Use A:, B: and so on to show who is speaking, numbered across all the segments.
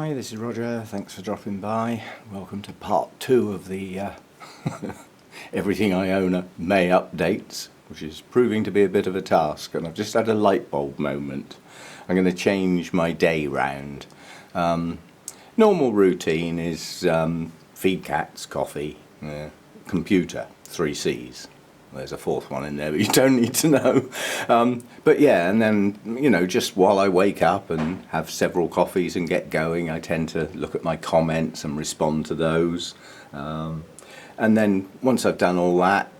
A: Hi, this is Roger. Thanks for dropping by. Welcome to part 2 of the Everything I Own May updates, which is proving to be a bit of a task, and I've just had a light bulb moment. I'm going to change my day round. Normal routine is feed cats, coffee, computer, 3 C's. There's a 4th one in there, but you don't need to know. But yeah, and then, you know, just while I wake up and have several coffees and get going, I tend to look at my comments and respond to those. And then once I've done all that,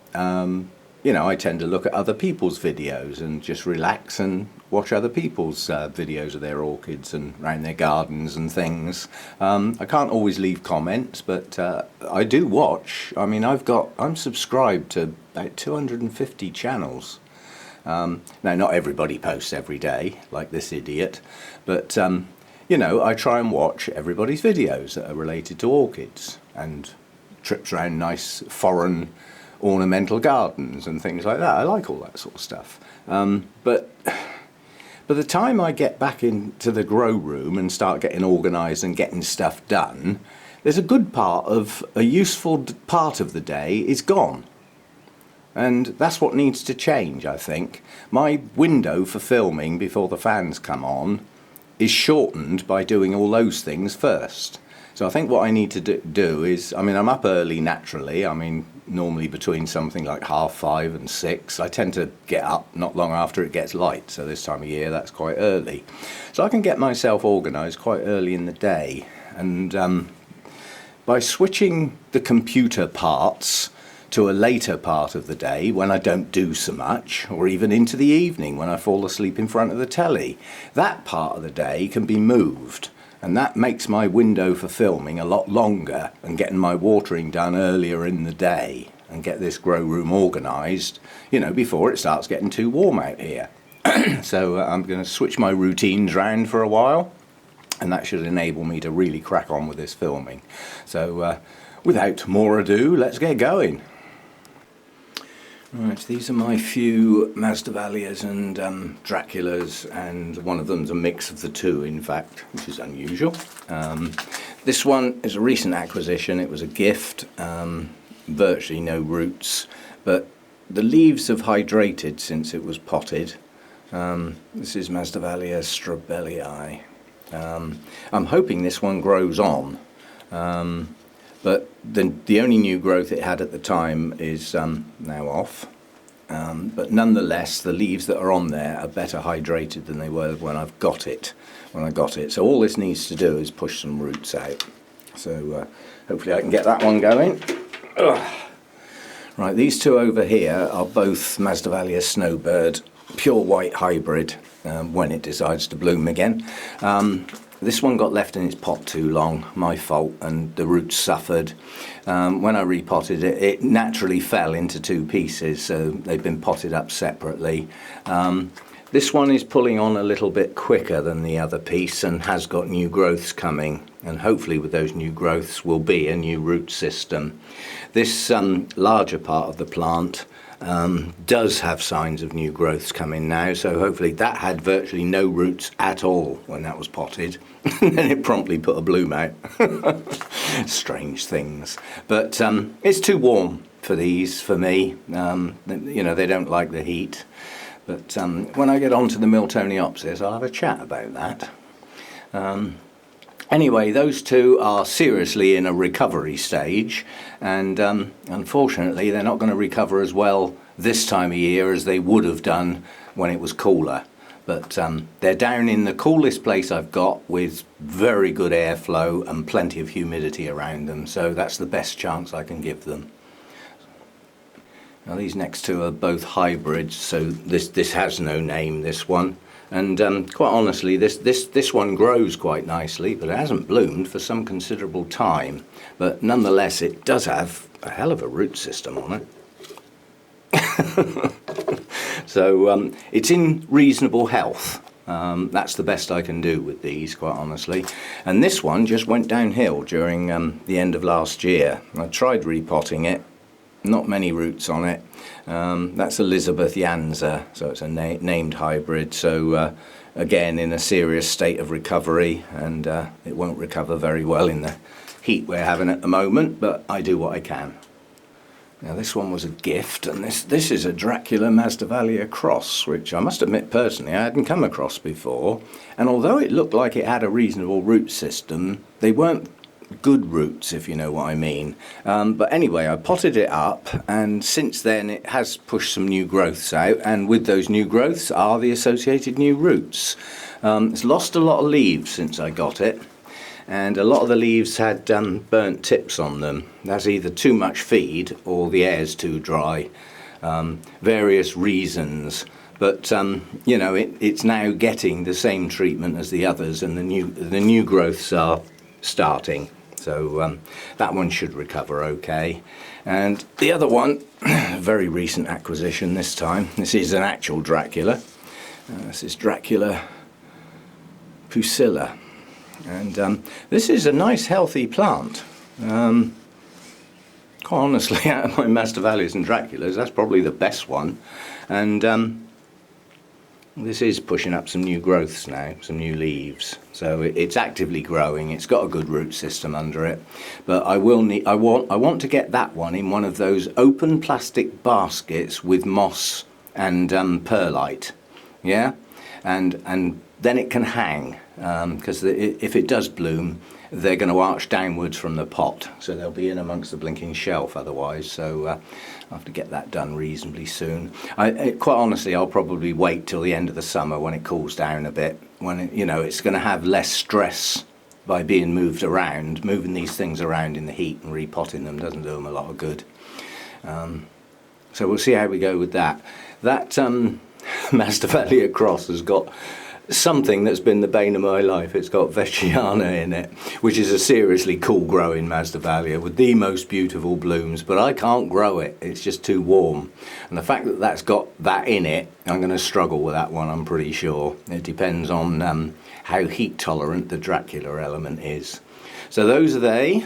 A: you know, I tend to look at other people's videos and just relax and watch other people's videos of their orchids and around their gardens and things. I can't always leave comments, but I do watch. I mean, I'm subscribed to about 250 channels. Now, not everybody posts every day, like this idiot, but you know, I try and watch everybody's videos that are related to orchids and trips around nice foreign ornamental gardens and things like that. I like all that sort of stuff. But by the time I get back into the grow room and start getting organised and getting stuff done, there's a good part of a useful part of the day is gone. And that's what needs to change, I think. My window for filming before the fans come on is shortened by doing all those things first. So I think what I need to do is, I mean, I'm up early naturally. I mean, normally between something like 5:30 and 6. I tend to get up not long after it gets light, so this time of year that's quite early. So I can get myself organised quite early in the day. And by switching the computer parts to a later part of the day when I don't do so much, or even into the evening when I fall asleep in front of the telly, that part of the day can be moved. And that makes my window for filming a lot longer and getting my watering done earlier in the day and get this grow room organised, you know, before it starts getting too warm out here. So I'm going to switch my routines round for a while, and that should enable me to really crack on with this filming. So without more ado, let's get going. Right, these are my few Masdevallias and Draculas, and one of them's a mix of the two, in fact, which is unusual. This one is a recent acquisition. It was a gift, virtually no roots, but the leaves have hydrated since it was potted. This is Masdevallia strobelii. I'm hoping this one grows on. But the only new growth it had at the time is now off. But nonetheless, the leaves that are on there are better hydrated than they were when I got it. So all this needs to do is push some roots out. So hopefully I can get that one going. Ugh. Right, these two over here are both Masdevallia snowbird, pure white hybrid, when it decides to bloom again. This one got left in its pot too long, my fault, and the roots suffered. When I repotted it, it naturally fell into 2 pieces, so they've been potted up separately. This one is pulling on a little bit quicker than the other piece and has got new growths coming, and hopefully with those new growths will be a new root system. This larger part of the plant does have signs of new growths coming now, so hopefully that had virtually no roots at all when that was potted, and then it promptly put a bloom out. Strange things, but it's too warm for these for me. You know, they don't like the heat, but when I get onto the Miltoniopsis I'll have a chat about that. Anyway, those two are seriously in a recovery stage, and unfortunately they're not going to recover as well this time of year as they would have done when it was cooler. But they're down in the coolest place I've got with very good airflow and plenty of humidity around them, so that's the best chance I can give them. Now these next two are both hybrids, so this has no name, this one. And quite honestly, this one grows quite nicely, but it hasn't bloomed for some considerable time. But nonetheless, it does have a hell of a root system on it. So it's in reasonable health. That's the best I can do with these, quite honestly. And this one just went downhill during the end of last year. I tried repotting it, not many roots on it. That's Elizabeth Janza, so it's a named hybrid. So again, in a serious state of recovery, and it won't recover very well in the heat we're having at the moment, but I do what I can. Now this one was a gift, and this is a Dracula Masdevallia cross, which I must admit personally I hadn't come across before. And although it looked like it had a reasonable root system, they weren't good roots, if you know what I mean. But anyway, I potted it up, and since then it has pushed some new growths out, and with those new growths are the associated new roots. It's lost a lot of leaves since I got it, and a lot of the leaves had burnt tips on them. That's either too much feed or the air's too dry. Various reasons. But you know, it's now getting the same treatment as the others, and the new growths are starting. So that one should recover okay. And the other one, very recent acquisition this time. This is an actual Dracula. This is Dracula pusilla. And this is a nice healthy plant. Quite honestly, out of my Masdevallias and Draculas, that's probably the best one. And this is pushing up some new growths now, some new leaves. So it's actively growing. It's got a good root system under it. But I want to get that one in one of those open plastic baskets with moss and perlite. Yeah, and then it can hang, because if it does bloom, they're going to arch downwards from the pot, so they'll be in amongst the blinking shelf otherwise. So I'll have to get that done reasonably soon. Quite honestly, I'll probably wait till the end of the summer when it cools down a bit, when it's going to have less stress by being moved around. Moving these things around in the heat and repotting them doesn't do them a lot of good. So we'll see how we go with that. That Masdevallia cross has got something that's been the bane of my life. It's got Vestiana in it, which is a seriously cool growing Masdevallia with the most beautiful blooms, but I can't grow it. It's just too warm. And the fact that that's got that in it, I'm going to struggle with that one, I'm pretty sure. It depends on how heat tolerant the Dracula element is. So those are they.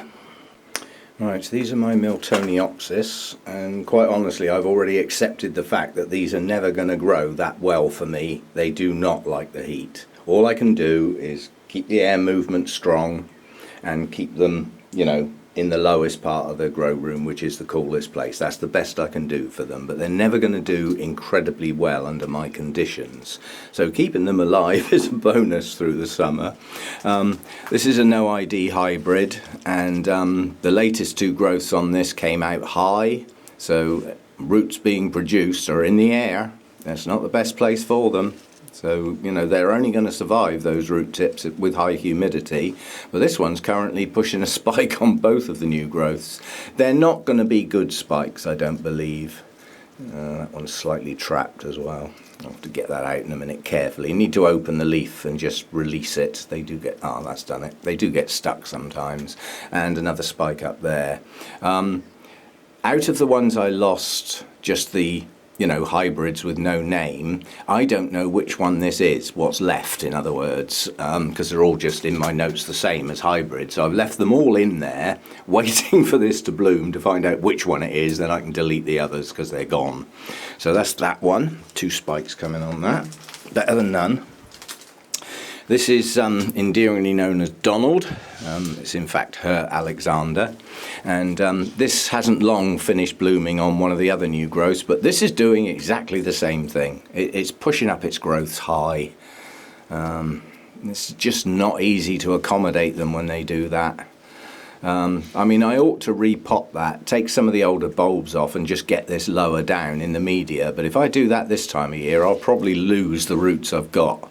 A: Right, so these are my Miltoniopsis, and quite honestly I've already accepted the fact that these are never going to grow that well for me. They do not like the heat. All I can do is keep the air movement strong and keep them, in the lowest part of the grow room, which is the coolest place. That's the best I can do for them, but they're never going to do incredibly well under my conditions. So keeping them alive is a bonus through the summer. This is a no ID hybrid, and the latest two growths on this came out high, so roots being produced are in the air. That's not the best place for them. So, they're only going to survive those root tips with high humidity. But this one's currently pushing a spike on both of the new growths. They're not going to be good spikes, I don't believe. That one's slightly trapped as well. I'll have to get that out in a minute carefully. You need to open the leaf and just release it. They do get, that's done it. They do get stuck sometimes. And another spike up there. Out of the ones I lost, just the hybrids with no name, I don't know which one this is, what's left, in other words, because they're all just in my notes the same as hybrids. So I've left them all in there, waiting for this to bloom to find out which one it is, then I can delete the others because they're gone. So that's that one. 2 spikes coming on that. Better than none. This is endearingly known as Donald. It's in fact Her Alexander, and this hasn't long finished blooming on one of the other new growths, but this is doing exactly the same thing. It's pushing up its growths high. It's just not easy to accommodate them when they do that. I ought to repot that, take some of the older bulbs off and just get this lower down in the media, but if I do that this time of year I'll probably lose the roots I've got.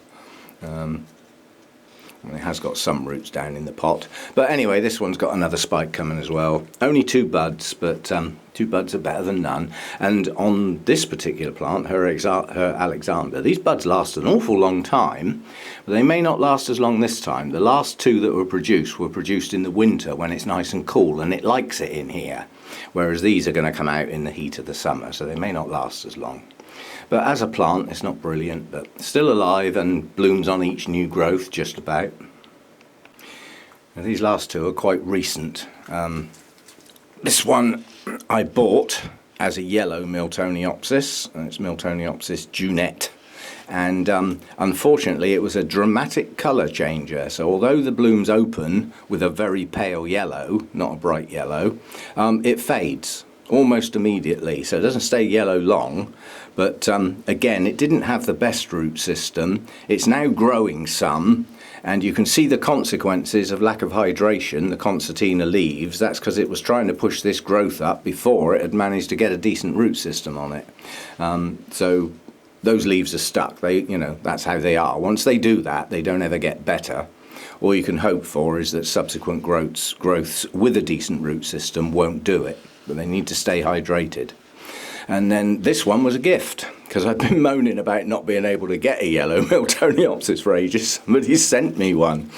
A: It has got some roots down in the pot. But anyway, this one's got another spike coming as well. Only 2 buds, but 2 buds are better than none. And on this particular plant, Her Alexander, these buds last an awful long time, but they may not last as long this time. The last 2 that were produced in the winter when it's nice and cool, and it likes it in here. Whereas these are going to come out in the heat of the summer, so they may not last as long. But as a plant, it's not brilliant, but still alive and blooms on each new growth, just about. And these last 2 are quite recent. This one I bought as a yellow Miltoniopsis, and it's Miltoniopsis Junette. And unfortunately it was a dramatic colour changer, so although the blooms open with a very pale yellow, not a bright yellow, it fades almost immediately, so it doesn't stay yellow long. But again, it didn't have the best root system. It's now growing some, and you can see the consequences of lack of hydration, the concertina leaves. That's because it was trying to push this growth up before it had managed to get a decent root system on it. So those leaves are stuck. That's how they are. Once they do that, they don't ever get better. All you can hope for is that subsequent growths with a decent root system won't do it, but they need to stay hydrated. And then this one was a gift, because I've been moaning about not being able to get a yellow Miltoniopsis for ages. Somebody sent me one.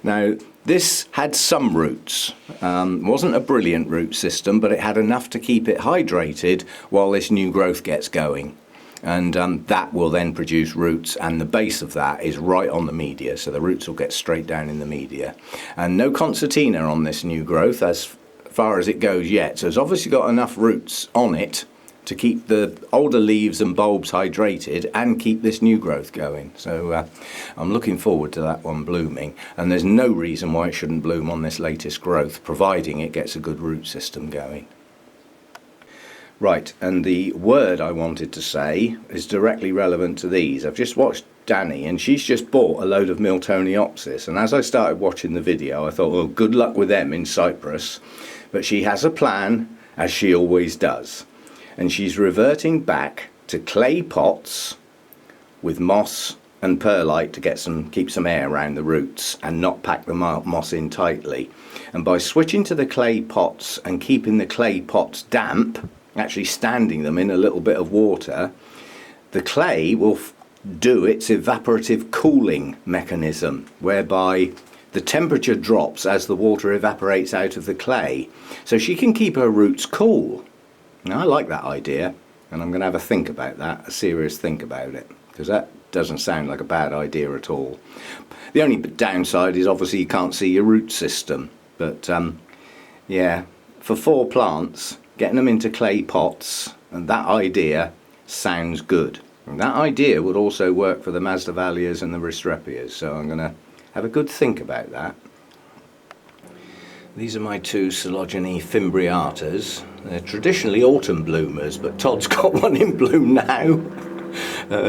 A: Now, this had some roots. Wasn't a brilliant root system, but it had enough to keep it hydrated while this new growth gets going. And that will then produce roots, and the base of that is right on the media, so the roots will get straight down in the media. And no concertina on this new growth as far as it goes yet, so it's obviously got enough roots on it to keep the older leaves and bulbs hydrated and keep this new growth going. So I'm looking forward to that one blooming, and there's no reason why it shouldn't bloom on this latest growth, providing it gets a good root system going. Right, and the word I wanted to say is directly relevant to these. I've just watched Danny, and she's just bought a load of Miltoniopsis, and as I started watching the video I thought, well, good luck with them in Cyprus. But she has a plan, as she always does, and she's reverting back to clay pots with moss and perlite to keep some air around the roots and not pack the moss in tightly. And by switching to the clay pots and keeping the clay pots damp, actually standing them in a little bit of water, the clay will do its evaporative cooling mechanism, whereby the temperature drops as the water evaporates out of the clay, so she can keep her roots cool. Now, I like that idea, and I'm going to have a think about that, a serious think about it, because that doesn't sound like a bad idea at all. The only downside is obviously you can't see your root system, but yeah, for 4 plants, getting them into clay pots, and that idea sounds good. And that idea would also work for the Masdevallias and the Restrepias, so I'm going to have a good think about that. These are my 2 Coleogyne fimbriatas. They're traditionally autumn bloomers, but Todd's got one in bloom now.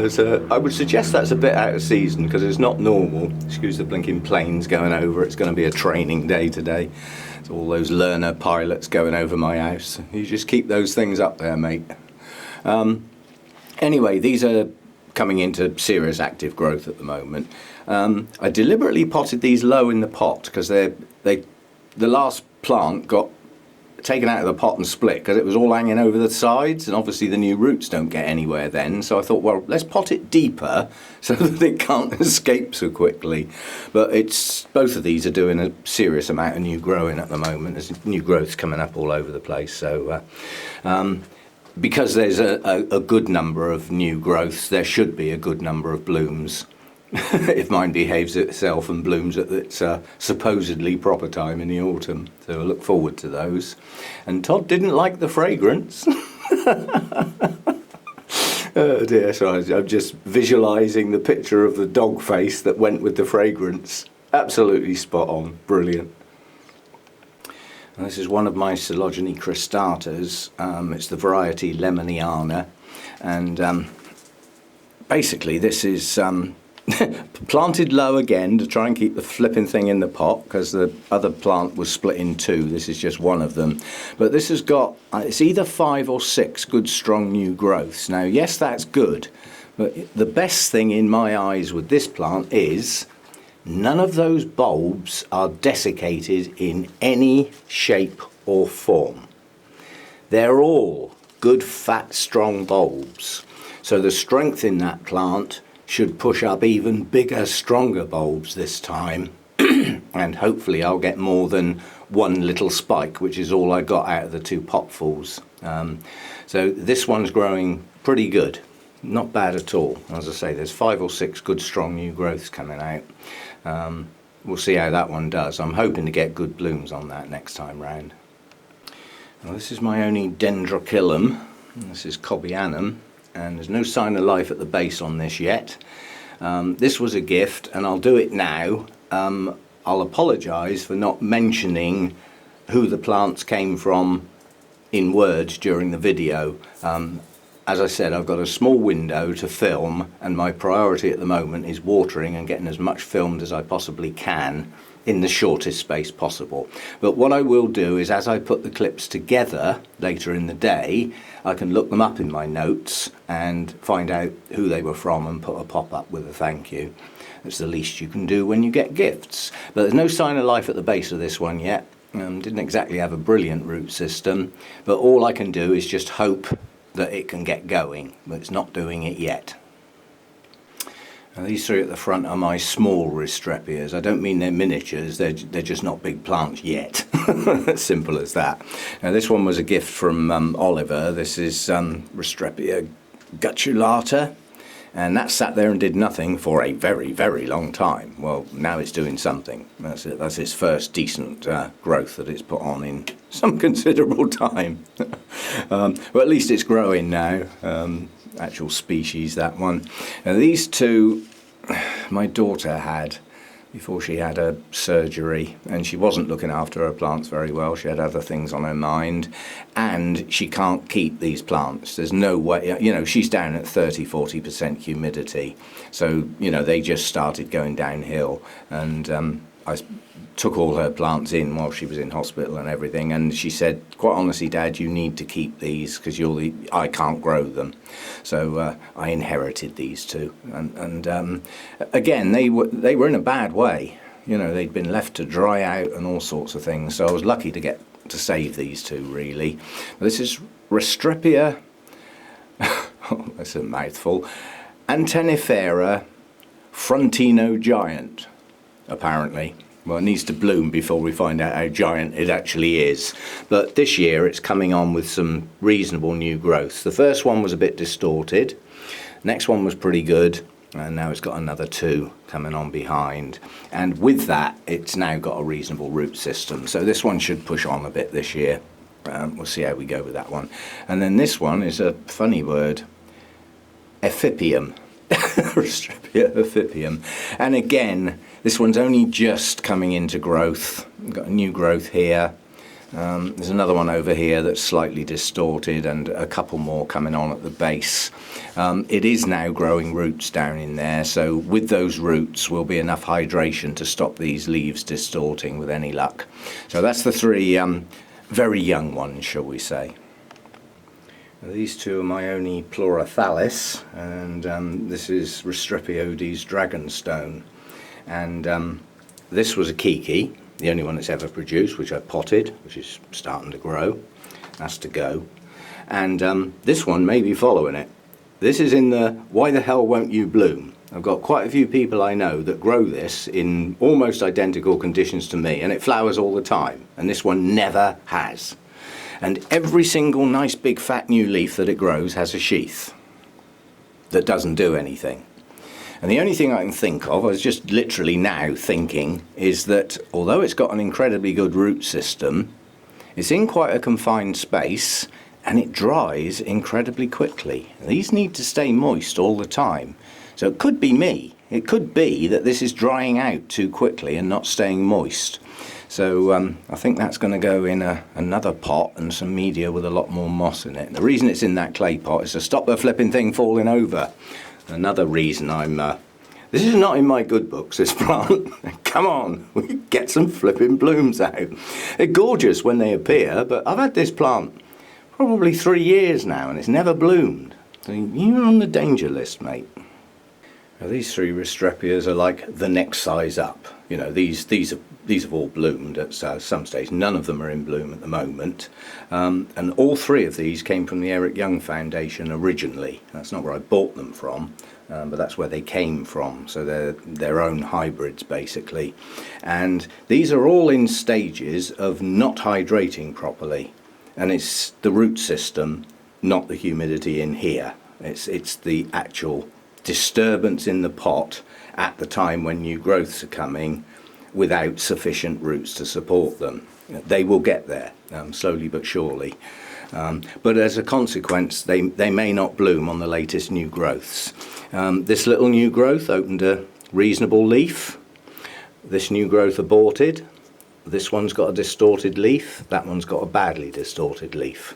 A: So I would suggest that's a bit out of season, because it's not normal. Excuse the blinking planes going over. It's going to be a training day today. It's all those learner pilots going over my house. You just keep those things up there, mate. Anyway, these are coming into serious active growth at the moment. I deliberately potted these low in the pot, because the last plant got taken out of the pot and split because it was all hanging over the sides, and obviously the new roots don't get anywhere then, so I thought, well, let's pot it deeper so that it can't escape so quickly. But both of these are doing a serious amount of new growing at the moment. There's new growths coming up all over the place, so because there's a good number of new growths, there should be a good number of blooms if mine behaves itself and blooms at its supposedly proper time in the autumn. So I look forward to those. And Todd didn't like the fragrance. Oh dear, so I'm just visualising the picture of the dog face that went with the fragrance. Absolutely spot on, brilliant. And this is one of my Coleogyne cristatas. It's the variety Lemoniana, and basically this is planted low again to try and keep the flipping thing in the pot, because the other plant was split in 2. This is just one of them, but this has got it's either 5 or 6 good strong new growths. Now yes, that's good, but the best thing in my eyes with this plant is none of those bulbs are desiccated in any shape or form. They're all good fat strong bulbs, so the strength in that plant should push up even bigger, stronger bulbs this time. And hopefully I'll get more than one little spike, which is all I got out of the 2 potfuls. So this one's growing pretty good, not bad at all. As I say, there's 5 or 6 good strong new growths coming out. We'll see how that one does. I'm hoping to get good blooms on that next time round. Well, this is my only Dendrochilum. This is Cobianum, and there's no sign of life at the base on this yet. This was a gift, and I'll do it now. I'll apologise for not mentioning who the plants came from in words during the video. As I said, I've got a small window to film, and my priority at the moment is watering and getting as much filmed as I possibly can in the shortest space possible. But what I will do is, as I put the clips together later in the day, I can look them up in my notes and find out who they were from and put a pop-up with a thank you. That's the least you can do when you get gifts. But there's no sign of life at the base of this one yet. Didn't exactly have a brilliant root system, but all I can do is just hope that it can get going, but it's not doing it yet. Now, these three at the front are my small Restrepias. I don't mean they're miniatures, they're just not big plants yet. Simple as that. Now, this one was a gift from Oliver. This is Restrepia gutulata, and that sat there and did nothing for a very, very long time. Well, now it's doing something. That's it. That's its first decent growth that it's put on in some considerable time. Well, at least it's growing now. Actual species, that one. Now, these two my daughter had before she had her surgery, and she wasn't looking after her plants very well. She had other things on her mind, and she can't keep these plants. There's no way, you know, she's down at 30-40% humidity, so you know they just started going downhill. And I took all her plants in while she was in hospital and everything, and she said, quite honestly, Dad, you need to keep these because I can't grow them. So I inherited these two, and again they were in a bad way. You know, they'd been left to dry out and all sorts of things, so I was lucky to get to save these two, really. This is Restrepia, oh, that's a mouthful, Antenifera frontino giant, apparently. Well, it needs to bloom before we find out how giant it actually is. But this year it's coming on with some reasonable new growth. The first one was a bit distorted. Next one was pretty good. And now it's got another two coming on behind. And with that, it's now got a reasonable root system. So this one should push on a bit this year. We'll see how we go with that one. And then this one is a funny word. Ephipium. Restrepia ephipium. And again, this one's only just coming into growth. We've got a new growth here. There's another one over here that's slightly distorted, and a couple more coming on at the base. It is now growing roots down in there, so with those roots will be enough hydration to stop these leaves distorting with any luck. So that's the three very young ones, shall we say. These two are my only Pleurothallis, and this is Restrepiodes Dragonstone. And this was a Kiki, the only one that's ever produced, which I potted, which is starting to grow. That's to go. And this one may be following it. This is in the why the hell won't you bloom? I've got quite a few people I know that grow this in almost identical conditions to me, and it flowers all the time, and this one never has. And every single nice big fat new leaf that it grows has a sheath that doesn't do anything. And the only thing I can think of, I was just literally now thinking, is that although it's got an incredibly good root system, it's in quite a confined space and it dries incredibly quickly. These need to stay moist all the time. So it could be me. It could be that this is drying out too quickly and not staying moist. So I think that's going to go in another pot and some media with a lot more moss in it. And the reason it's in that clay pot is to stop the flipping thing falling over. Another reason I'm... this is not in my good books, this plant. Come on, we get some flipping blooms out. They're gorgeous when they appear, but I've had this plant probably 3 years now and it's never bloomed. So you're on the danger list, mate. Now, these three Restrepias are like the next size up. You know, these have all bloomed at some stage. None of them are in bloom at the moment. And all three of these came from the Eric Young Foundation originally. That's not where I bought them from, but that's where they came from. So they're their own hybrids, basically. And these are all in stages of not hydrating properly. And it's the root system, not the humidity in here. It's the actual disturbance in the pot at the time when new growths are coming without sufficient roots to support them. They will get there, slowly but surely. But as a consequence, they may not bloom on the latest new growths. This little new growth opened a reasonable leaf. This new growth aborted. This one's got a distorted leaf. That one's got a badly distorted leaf.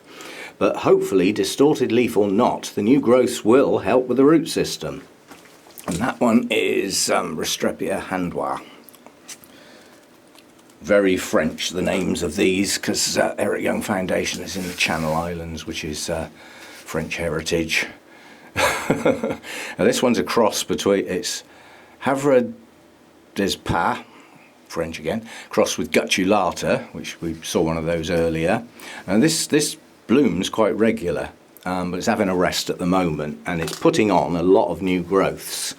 A: But hopefully, distorted leaf or not, the new growths will help with the root system. And that one is Restrepia handois. Very French, the names of these, because Eric Young Foundation is in the Channel Islands, which is French heritage. Now this one's a cross between, it's Havre des Pas, French again, crossed with Gutulata, which we saw one of those earlier. And this blooms quite regular, but it's having a rest at the moment, and it's putting on a lot of new growths.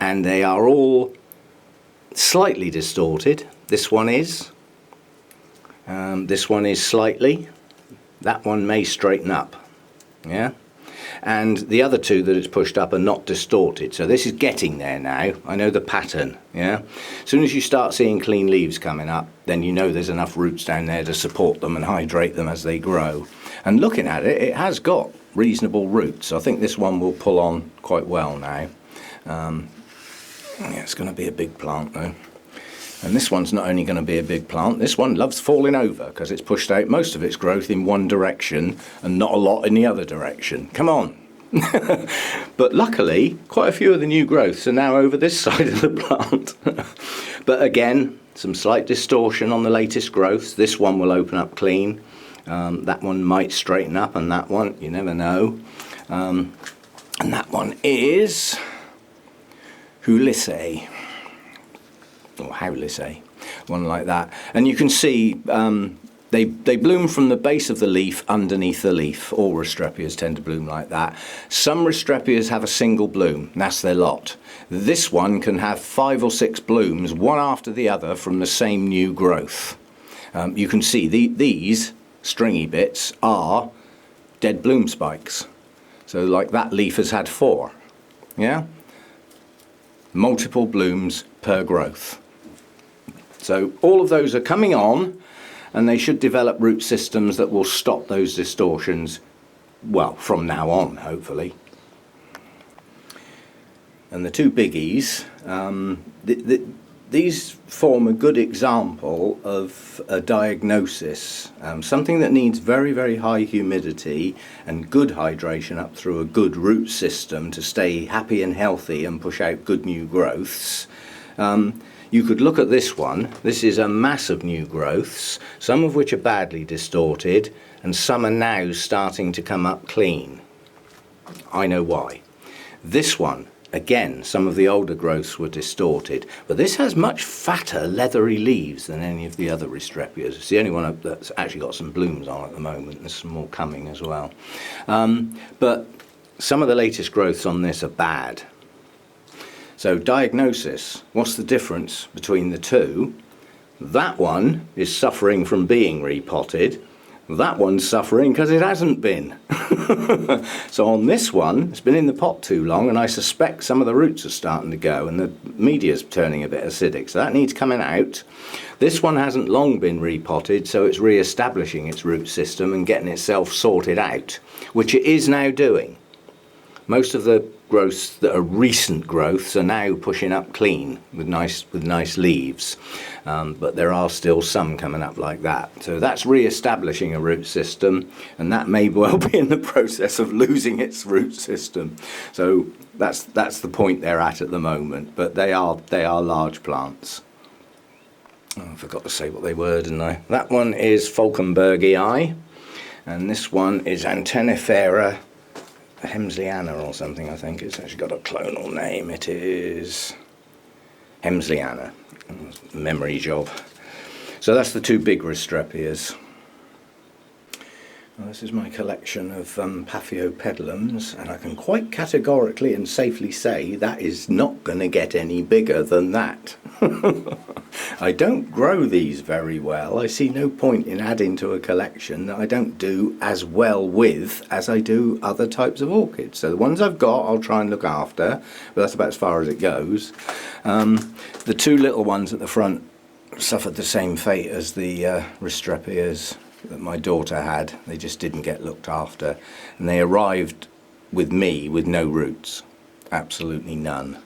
A: And they are all slightly distorted. This one is slightly. That one may straighten up, yeah. And the other two that it's pushed up are not distorted. So this is getting there now. I know the pattern, yeah. As soon as you start seeing clean leaves coming up, then you know there's enough roots down there to support them and hydrate them as they grow. And looking at it, it has got reasonable roots. I think this one will pull on quite well now. Yeah, it's going to be a big plant though. And this one's not only going to be a big plant, this one loves falling over because it's pushed out most of its growth in one direction and not a lot in the other direction. Come on. But luckily, quite a few of the new growths are now over this side of the plant. But again, some slight distortion on the latest growths. This one will open up clean. That one might straighten up, and that one, you never know. And that one is Ulysses. Or Howlisse, one like that. And you can see they bloom from the base of the leaf underneath the leaf. All Restrepias tend to bloom like that. Some Restrepias have a single bloom, and that's their lot. This one can have 5 or 6 blooms, one after the other, from the same new growth. You can see these stringy bits are dead bloom spikes. So like that leaf has had 4, yeah? Multiple blooms per growth. So all of those are coming on, and they should develop root systems that will stop those distortions, well, from now on, hopefully. And the two biggies, these form a good example of a diagnosis, something that needs very, very high humidity and good hydration up through a good root system to stay happy and healthy and push out good new growths. You could look at this one. This is a mass of new growths, some of which are badly distorted, and some are now starting to come up clean. I know why. This one, again, some of the older growths were distorted, but this has much fatter, leathery leaves than any of the other Restrepias. It's the only one that's actually got some blooms on at the moment. There's some more coming as well. But some of the latest growths on this are bad. So diagnosis, what's the difference between the two? That one is suffering from being repotted. That one's suffering because it hasn't been. So on this one, it's been in the pot too long, and I suspect some of the roots are starting to go, and the media's turning a bit acidic, so that needs coming out. This one hasn't long been repotted, so it's re-establishing its root system and getting itself sorted out, which it is now doing. Most of the growths that are recent growths are now pushing up clean with nice leaves, but there are still some coming up like that. So that's re-establishing a root system, and that may well be in the process of losing its root system. So that's the point they're at the moment. But they are large plants. Oh, I forgot to say what they were, didn't I? That one is Falkenbergii, and this one is Antennifera Hemsleyanna or something, I think. It's actually got a clonal name. It is Hemsleyanna. Memory job. So that's the two big Restrepias. Well, this is my collection of Paphiopedilums, and I can quite categorically and safely say that is not going to get any bigger than that. I don't grow these very well. I see no point in adding to a collection that I don't do as well with as I do other types of orchids. So the ones I've got I'll try and look after, but that's about as far as it goes. The two little ones at the front suffered the same fate as the Restrepias that my daughter had. They just didn't get looked after, and they arrived with me with no roots, absolutely none.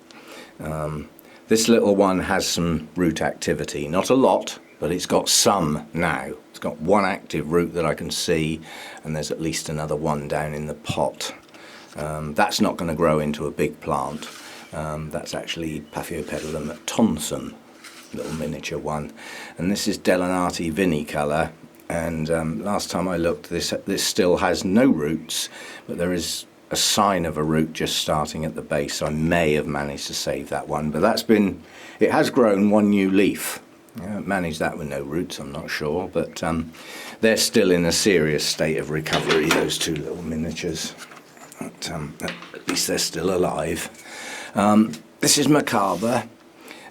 A: This little one has some root activity, not a lot, but it's got some now. It's got one active root that I can see, and there's at least another one down in the pot. That's not going to grow into a big plant. That's actually Paphiopedilum Thomson, little miniature one. And this is Delinati Vinicolor, and last time I looked, this still has no roots, but there is a sign of a root just starting at the base, so I may have managed to save that one. But it has grown one new leaf. I haven't managed that with no roots, I'm not sure, but they're still in a serious state of recovery, those two little miniatures. But, at least they're still alive. This is Macabre,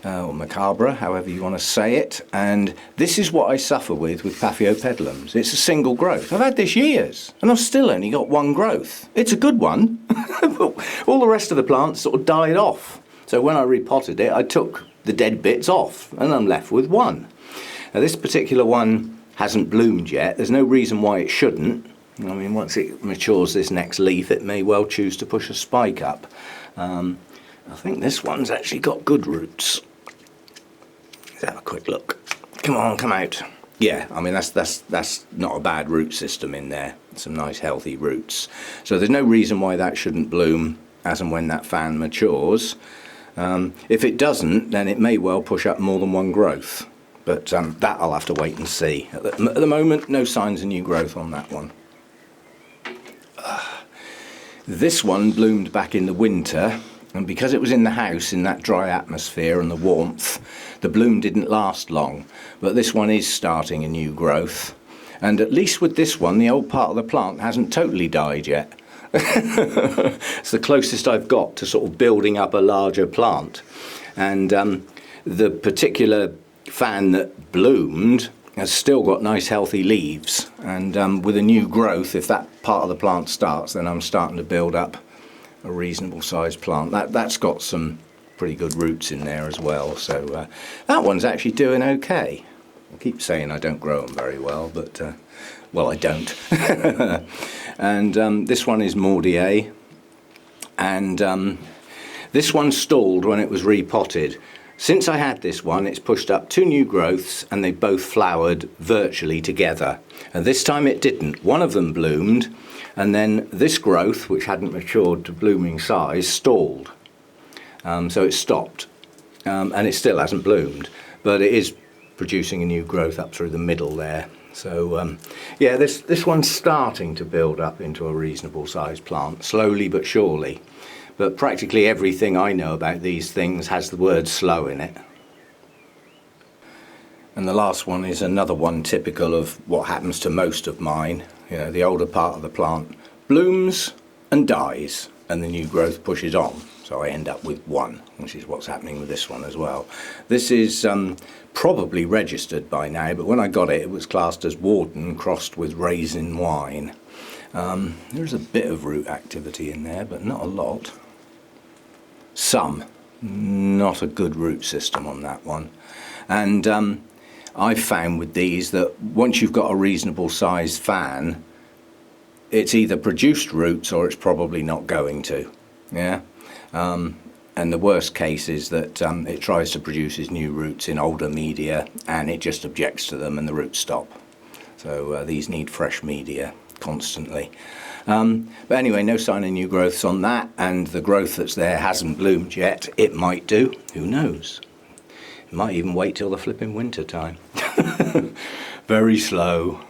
A: or Macabre, however you want to say it, and this is what I suffer with Paphiopedilums. It's a single growth. I've had this years, and I've still only got one growth. It's a good one, but all the rest of the plants sort of died off. So when I repotted it, I took the dead bits off, and I'm left with one. Now this particular one hasn't bloomed yet. There's no reason why it shouldn't. I mean, once it matures this next leaf, it may well choose to push a spike up. I think this one's actually got good roots. Let's have a quick look. Come on, come out. Yeah, I mean, that's not a bad root system in there. Some nice healthy roots. So there's no reason why that shouldn't bloom as and when that fan matures. If it doesn't, then it may well push up more than one growth. But that I'll have to wait and see. At the moment, no signs of new growth on that one. This one bloomed back in the winter, and because it was in the house in that dry atmosphere and the warmth, the bloom didn't last long. But this one is starting a new growth, and at least with this one, the old part of the plant hasn't totally died yet. It's the closest I've got to sort of building up a larger plant. And the particular fan that bloomed has still got nice healthy leaves, and with a new growth, if that part of the plant starts, then I'm starting to build up a reasonable sized plant. That's got some pretty good roots in there as well, so that one's actually doing okay. I keep saying I don't grow them very well, but well, I don't. And this one is Mordier, and this one stalled when it was repotted. Since I had this one, it's pushed up two new growths, and they both flowered virtually together. And this time it didn't. One of them bloomed, and then this growth, which hadn't matured to blooming size, stalled. So it stopped, and it still hasn't bloomed, but it is producing a new growth up through the middle there. So yeah, this one's starting to build up into a reasonable sized plant, slowly but surely. But practically everything I know about these things has the word slow in it. And the last one is another one typical of what happens to most of mine. You know, the older part of the plant blooms and dies, and the new growth pushes on. So I end up with one, which is what's happening with this one as well. This is probably registered by now, but when I got it, it was classed as Warden crossed with Raisin Wine. There's a bit of root activity in there, but not a lot. Some, not a good root system on that one. And I've found with these that once you've got a reasonable sized fan, it's either produced roots or it's probably not going to. Yeah. And the worst case is that it tries to produce its new roots in older media, and it just objects to them and the roots stop. So these need fresh media constantly. But anyway, no sign of new growths on that, and the growth that's there hasn't bloomed yet. It might do, who knows? It might even wait till the flipping winter time. Very slow.